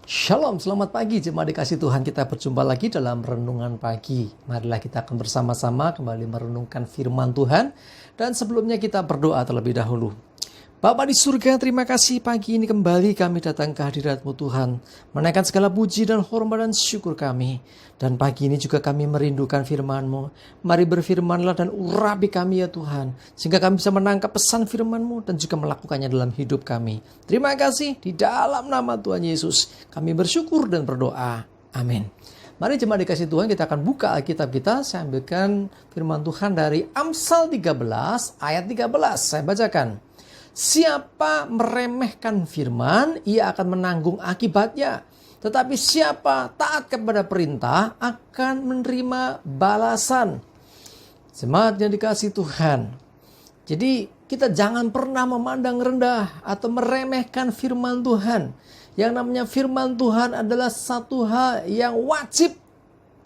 Shalom, selamat pagi jemaat dikasih Tuhan. Kita berjumpa lagi dalam renungan pagi. Marilah kita akan bersama-sama kembali merenungkan firman Tuhan. Dan sebelumnya kita berdoa terlebih dahulu. Bapa di surga, terima kasih pagi ini kembali kami datang ke hadirat-Mu Tuhan. Menaikkan segala puji dan hormat dan syukur kami. Dan pagi ini juga kami merindukan firman-Mu. Mari berfirmanlah dan urapi kami ya Tuhan. Sehingga kami bisa menangkap pesan firman-Mu dan juga melakukannya dalam hidup kami. Terima kasih di dalam nama Tuhan Yesus. Kami bersyukur dan berdoa. Amin. Mari jemaat dikasih Tuhan, kita akan buka Alkitab kita. Saya ambilkan firman Tuhan dari Amsal 13 ayat 13. Saya bacakan. Siapa meremehkan firman, ia akan menanggung akibatnya. Tetapi siapa taat kepada perintah akan menerima balasan. Jemaat yang dikasih Tuhan. Jadi kita jangan pernah memandang rendah atau meremehkan firman Tuhan. Yang namanya firman Tuhan adalah satu hal yang wajib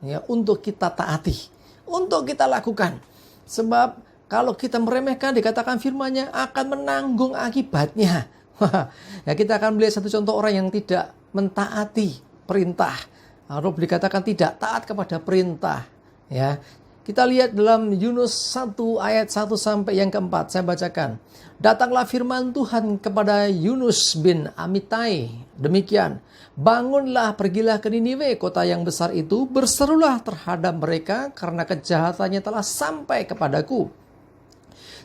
ya, untuk kita taati, untuk kita lakukan. Sebab kalau kita meremehkan, dikatakan firman-Nya akan menanggung akibatnya. Ya, kita akan melihat satu contoh orang yang tidak mentaati perintah. Atau dikatakan tidak taat kepada perintah. Ya, kita lihat dalam Yunus 1 ayat 1 sampai yang keempat. Saya bacakan. Datanglah firman Tuhan kepada Yunus bin Amittai. Demikian. Bangunlah, pergilah ke Niniwe, kota yang besar itu. Berserulah terhadap mereka karena kejahatannya telah sampai kepadaku.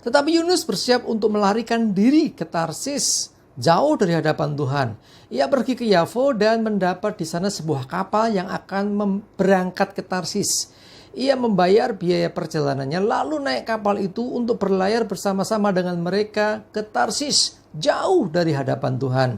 Tetapi Yunus bersiap untuk melarikan diri ke Tarsis, jauh dari hadapan Tuhan. Ia pergi ke Yafo dan mendapat di sana sebuah kapal yang akan berangkat ke Tarsis. Ia membayar biaya perjalanannya, lalu naik kapal itu untuk berlayar bersama-sama dengan mereka ke Tarsis, jauh dari hadapan Tuhan.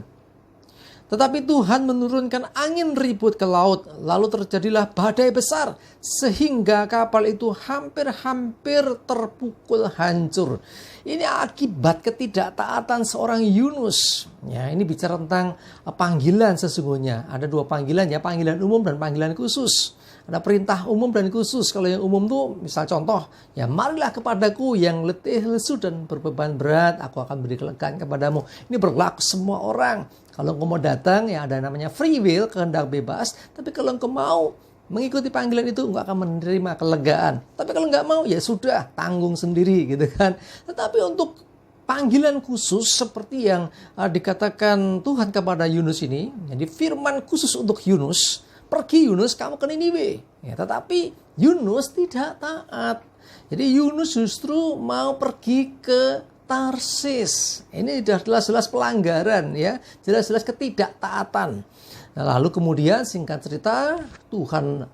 Tetapi Tuhan menurunkan angin ribut ke laut, lalu terjadilah badai besar, sehingga kapal itu hampir-hampir terpukul hancur. Ini akibat ketidaktaatan seorang Yunus. Ya, ini bicara tentang panggilan sesungguhnya. Ada dua panggilan ya, panggilan umum dan panggilan khusus. Ada perintah umum dan khusus. Kalau yang umum tuh misal contoh, ya marilah kepadaku yang letih, lesu dan berbeban berat, aku akan beri kelegaan kepadamu. Ini berlaku semua orang. Kalau engkau mau datang, ya ada namanya free will, kehendak bebas. Tapi kalau engkau mau mengikuti panggilan itu, engkau akan menerima kelegaan. Tapi kalau enggak mau, ya sudah, tanggung sendiri gitu kan. Tetapi untuk panggilan khusus seperti yang dikatakan Tuhan kepada Yunus ini, jadi firman khusus untuk Yunus, pergi Yunus, kamu ke Niniwe. Ya, tetapi Yunus tidak taat. Jadi Yunus justru mau pergi ke Tarsis. Ini sudah jelas-jelas pelanggaran ya, jelas-jelas ketidaktaatan. Nah, lalu kemudian singkat cerita Tuhan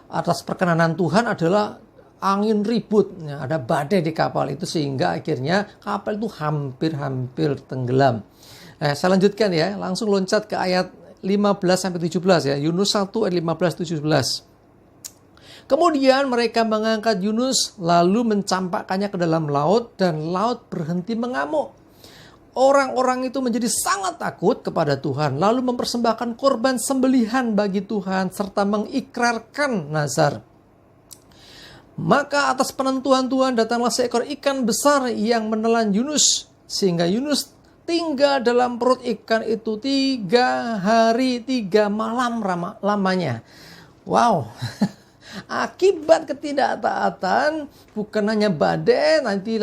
atas perkenanan Tuhan adalah angin ribut, ya, ada badai di kapal itu sehingga akhirnya kapal itu hampir tenggelam. Saya lanjutkan ya, langsung loncat ke ayat 15 sampai 17 ya. Yunus 1 ayat 15-17. Kemudian mereka mengangkat Yunus lalu mencampakkannya ke dalam laut dan laut berhenti mengamuk. Orang-orang itu menjadi sangat takut kepada Tuhan lalu mempersembahkan korban sembelihan bagi Tuhan serta mengikrarkan nazar. Maka atas penentuan Tuhan datanglah seekor ikan besar yang menelan Yunus sehingga Yunus tinggal dalam perut ikan itu 3 hari 3 malam lamanya. Wow. Akibat ketidaktaatan bukan hanya badai, nanti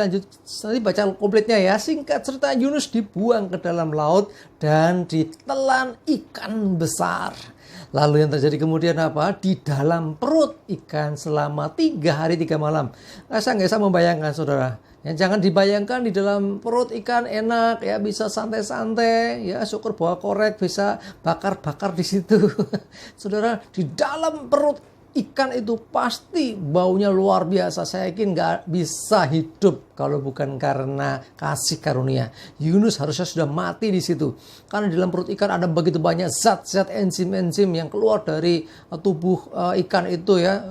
baca kompletnya ya. Singkat cerita Yunus dibuang ke dalam laut dan ditelan ikan besar. Lalu yang terjadi kemudian apa? Di dalam perut ikan selama 3 hari 3 malam. Saya nggak bisa membayangkan saudara. Ya, jangan dibayangkan di dalam perut ikan enak ya, bisa santai-santai ya, syukur bawa korek bisa bakar-bakar di situ. Saudara, di dalam perut ikan itu pasti baunya luar biasa. Saya yakin gak bisa hidup kalau bukan karena kasih karunia. Yunus harusnya sudah mati di situ. Karena di dalam perut ikan ada begitu banyak zat-zat enzim-enzim yang keluar dari tubuh ikan itu ya.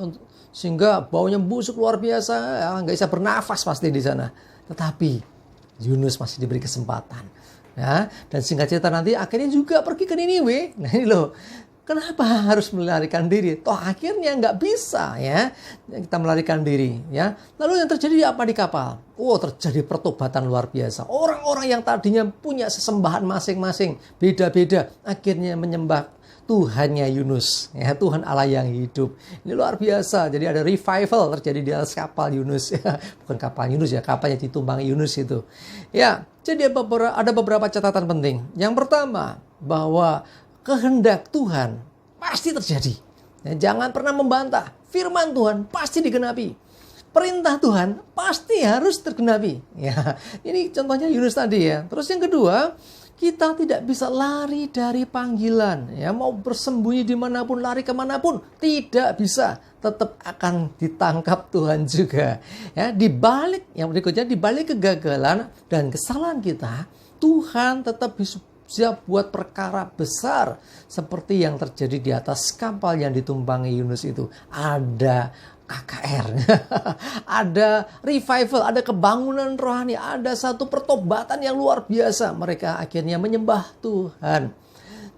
Sehingga baunya busuk luar biasa. Ya, gak bisa bernafas pasti di sana. Tetapi Yunus masih diberi kesempatan. Ya, dan singkat cerita nanti akhirnya juga pergi ke Niniwe. Nah ini loh. Kenapa harus melarikan diri? Toh akhirnya nggak bisa ya kita melarikan diri ya. Lalu yang terjadi apa di kapal? Oh, terjadi pertobatan luar biasa. Orang-orang yang tadinya punya sesembahan masing-masing, beda-beda, akhirnya menyembah Tuhannya Yunus, ya, Tuhan Allah yang hidup. Ini luar biasa. Jadi ada revival terjadi di atas kapal Yunus, ya. Bukan kapal Yunus ya, kapalnya ditumpangi Yunus itu. Ya, jadi ada beberapa catatan penting. Yang pertama, bahwa kehendak Tuhan pasti terjadi. Ya, jangan pernah membantah. Firman Tuhan pasti digenapi. Perintah Tuhan pasti harus tergenapi. Ya, ini contohnya Yunus tadi ya. Terus yang kedua, kita tidak bisa lari dari panggilan. Ya, mau bersembunyi dimanapun, lari kemanapun, tidak bisa. Tetap akan ditangkap Tuhan juga. Ya, yang berikutnya, di balik kegagalan dan kesalahan kita, Tuhan tetap bisa buat perkara besar seperti yang terjadi di atas kapal yang ditumpangi Yunus itu. Ada KKR, ada revival, ada kebangunan rohani, ada satu pertobatan yang luar biasa. Mereka akhirnya menyembah Tuhan.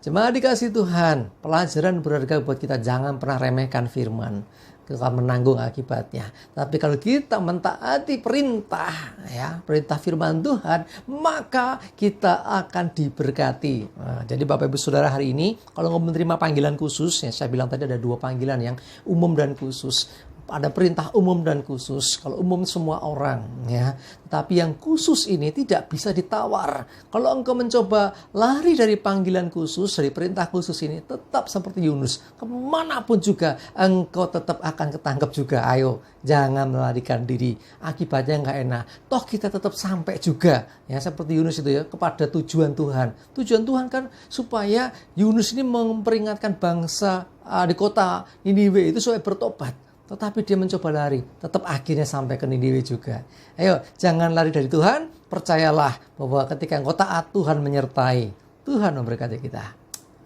Jemaat dikasih Tuhan, pelajaran berharga buat kita, jangan pernah remehkan firman. Kita menanggung akibatnya. Tapi kalau kita mentaati perintah, ya, perintah firman Tuhan, maka kita akan diberkati. Nah, jadi Bapak Ibu Saudara, hari ini kalau mau menerima panggilan khusus, ya, saya bilang tadi ada 2 panggilan, yang umum dan khusus. Ada perintah umum dan khusus. Kalau umum semua orang, ya. Tapi yang khusus ini tidak bisa ditawar. Kalau engkau mencoba lari dari panggilan khusus, dari perintah khusus ini, tetap seperti Yunus. Kemanapun juga engkau tetap akan ketangkep juga. Ayo, jangan melarikan diri. Akibatnya nggak enak. Toh kita tetap sampai juga, ya, seperti Yunus itu ya, kepada tujuan Tuhan. Tujuan Tuhan kan supaya Yunus ini memperingatkan bangsa di kota Niniwe itu supaya bertobat. Tetapi dia mencoba lari, tetap akhirnya sampai ke Niniwe juga. Ayo, jangan lari dari Tuhan, percayalah bahwa ketika engkau taat, Tuhan menyertai. Tuhan memberkati kita.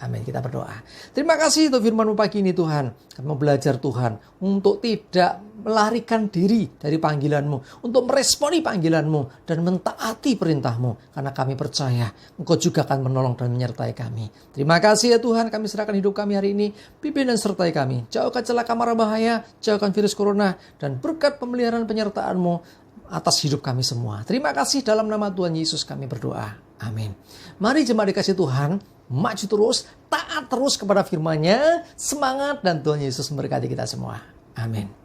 Amin, kita berdoa. Terima kasih untuk firman-Mu pagi ini Tuhan. Kami mau belajar Tuhan untuk tidak melarikan diri dari panggilan-Mu, untuk meresponi panggilan-Mu dan mentaati perintah-Mu. Karena kami percaya Engkau juga akan menolong dan menyertai kami. Terima kasih ya Tuhan, kami serahkan hidup kami hari ini. Pimpin dan sertai kami. Jauhkan celaka mara bahaya, jauhkan virus corona, dan berkat pemeliharaan penyertaan-Mu atas hidup kami semua. Terima kasih, dalam nama Tuhan Yesus kami berdoa. Amin. Mari jemaat dikasih Tuhan, maju terus, taat terus kepada firman-Nya, semangat, dan Tuhan Yesus memberkati kita semua. Amin.